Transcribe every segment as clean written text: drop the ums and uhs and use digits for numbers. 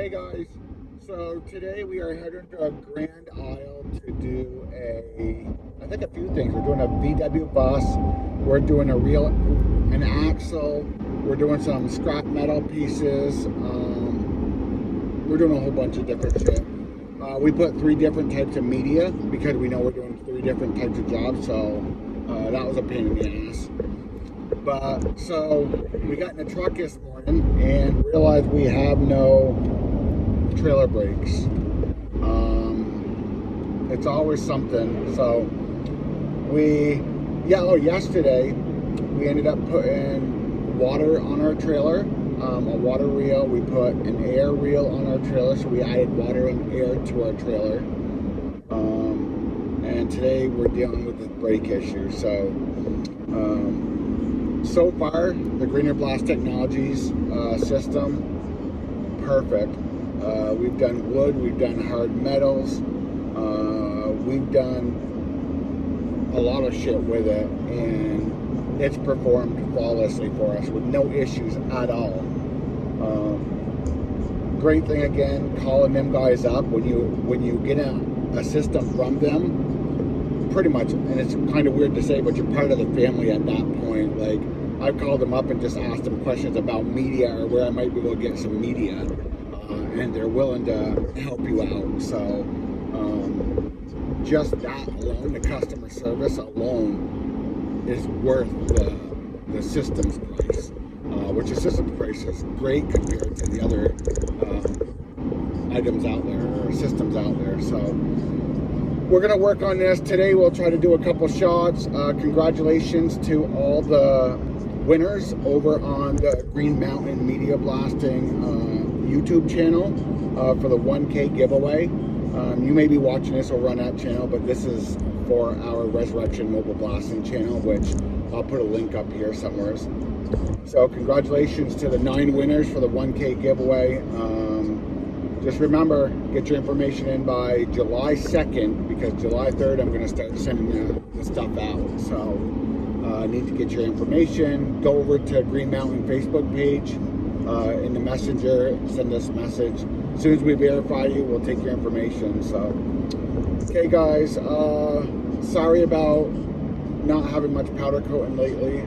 Hey guys, so today we are heading to a Grand Isle to do I think a few things. We're doing a VW bus, we're doing an axle, we're doing some scrap metal pieces, we're doing a whole bunch of different shit. We put 3 different types of media because we know we're doing 3 different types of jobs, so that was a pain in the ass. But so we got in the truck this morning and realized we have no trailer brakes. It's always something. So yesterday we ended up putting water on our trailer, a water reel. We put an air reel on our trailer, so we added water and air to our trailer. And today we're dealing with this brake issue. So far, the Greener Blast Technologies system, perfect. We've done wood, we've done hard metals, we've done a lot of shit with it, and it's performed flawlessly for us with no issues at all. Great thing again, calling them guys up when you get a system from them, pretty much, and it's kind of weird to say, but you're part of the family at that point. Like, I've called them up and just asked them questions about media or where I might be able to get some media, and they're willing to help you out. So just that alone, the customer service alone, is worth the system's price, which the system's price is great compared to the other items out there, or systems out there. So we're going to work on this today. We'll try to do a couple shots. Congratulations to all the winners over on the Green Mountain Media Blasting YouTube channel for the 1K giveaway. You may be watching this over on that channel, but this is for our Resurrection Mobile Blasting channel, which I'll put a link up here somewhere. So congratulations to the 9 winners for the 1K giveaway. Just remember, get your information in by July 2nd, because July 3rd I'm going to start sending the stuff out. So need to get your information. Go over to Green Mountain Facebook page in the messenger, send us a message. As soon as we verify you, we'll take your information. So, okay guys, sorry about not having much powder coating lately.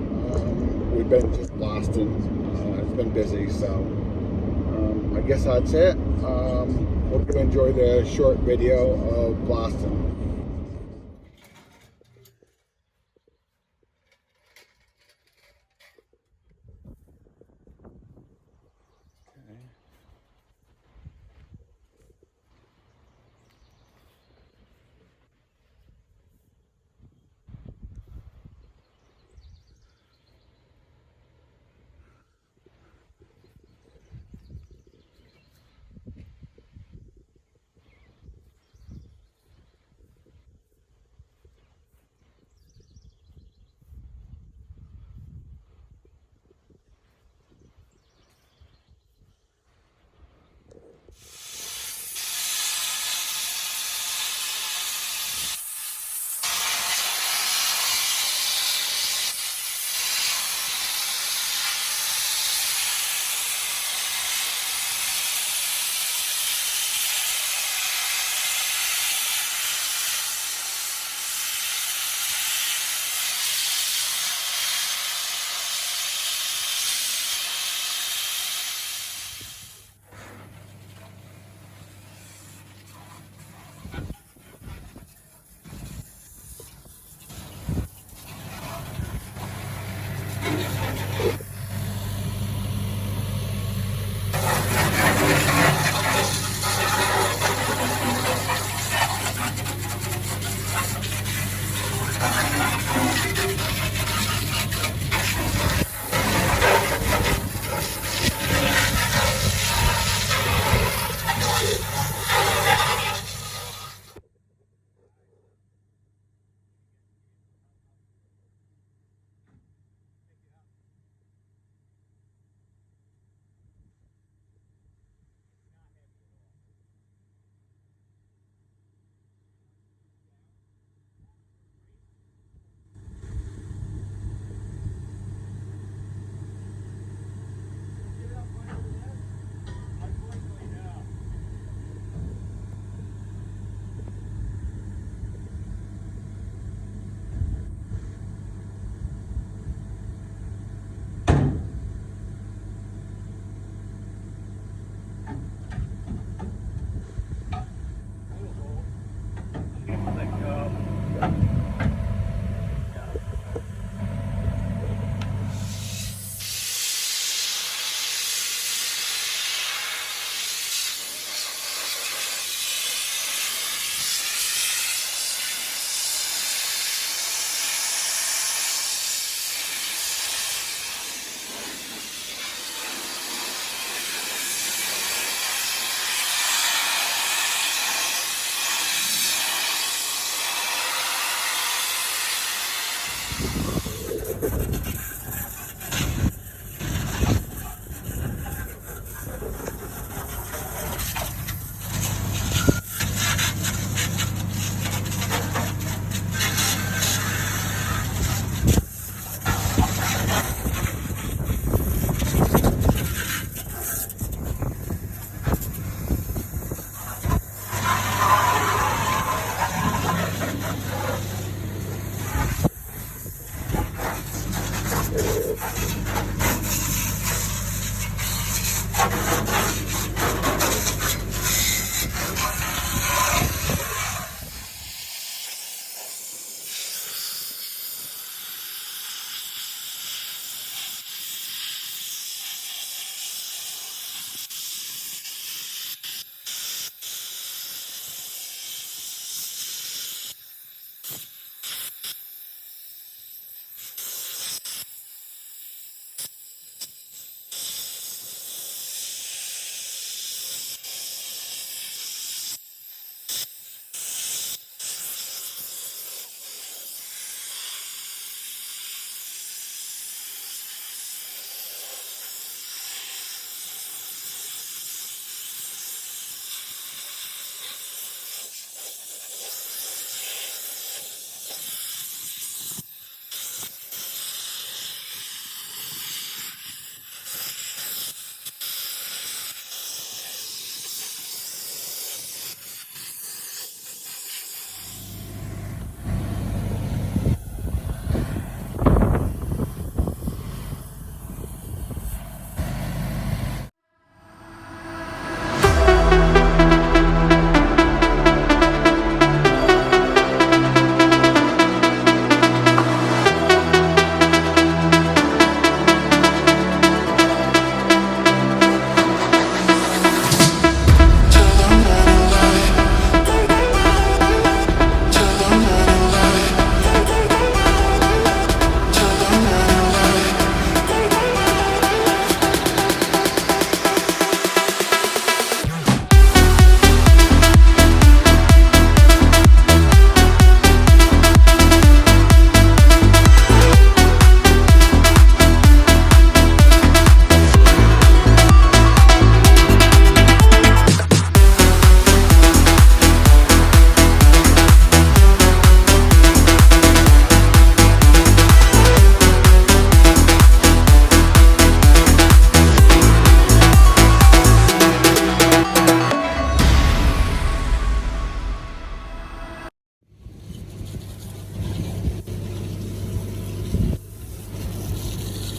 We've been just blasting. It's been busy, so I guess that's it. Hope you enjoy the short video of blasting.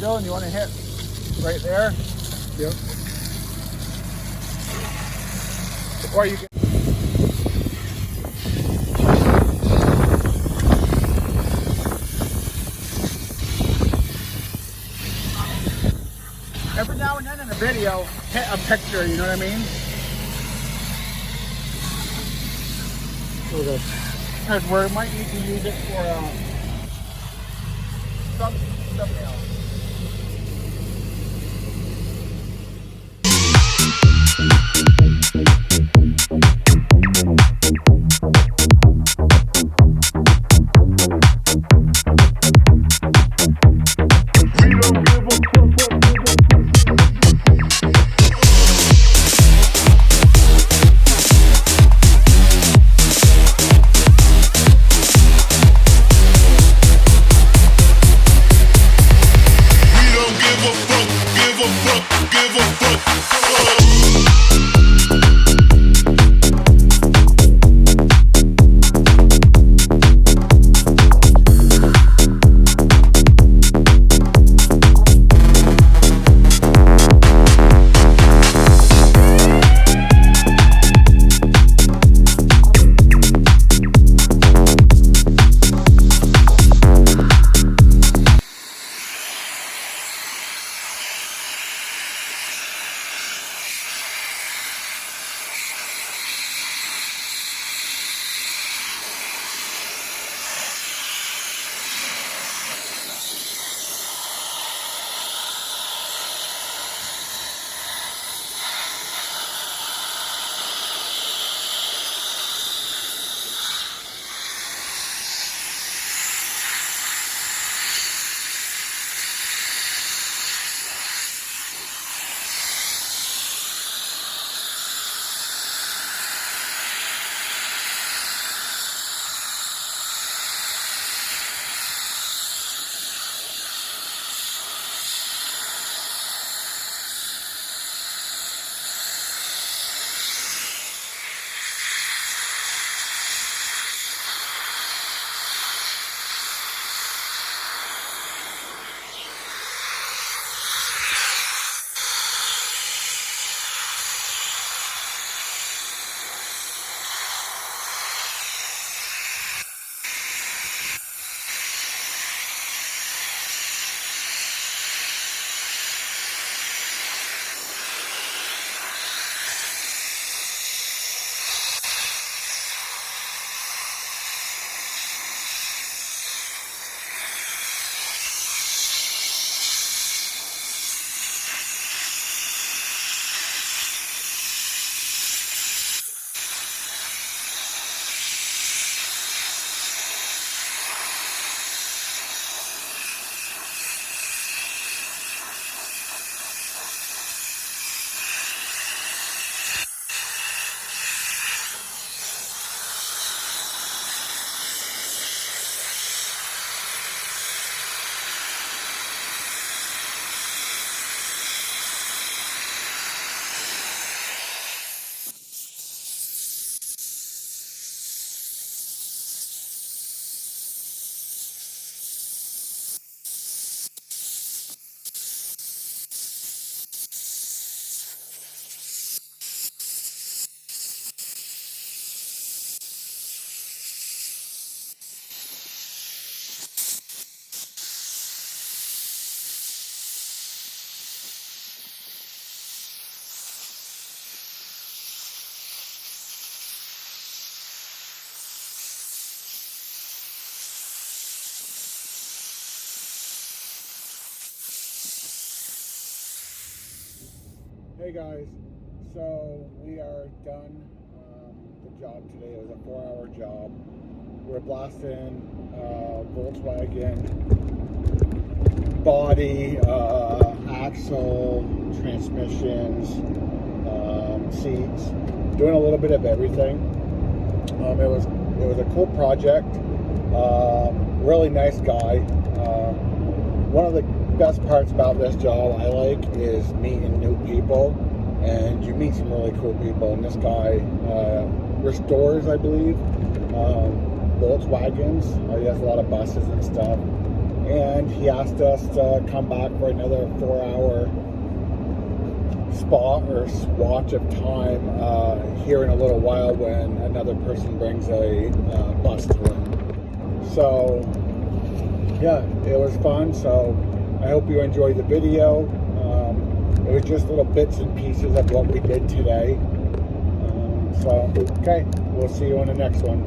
Dylan, you want to hit right there? Yep. Or you can. Every now and then in a video, hit a picture, you know what I mean? Okay. Because we might need to use it for thumbnail. Hey guys, so we are done the job today. It was a 4-hour job. We're blasting Volkswagen body, axle, transmissions, seats, doing a little bit of everything. It was a cool project. Really nice guy. One of the best parts about this job I like is meeting new people, and you meet some really cool people. And this guy restores, I believe, Volkswagens. He has a lot of buses and stuff, and he asked us to come back for another 4-hour spot or swatch of time here in a little while when another person brings a bus to him. So yeah, it was fun. So I hope you enjoyed the video. It was just little bits and pieces of what we did today. So okay, we'll see you on the next one.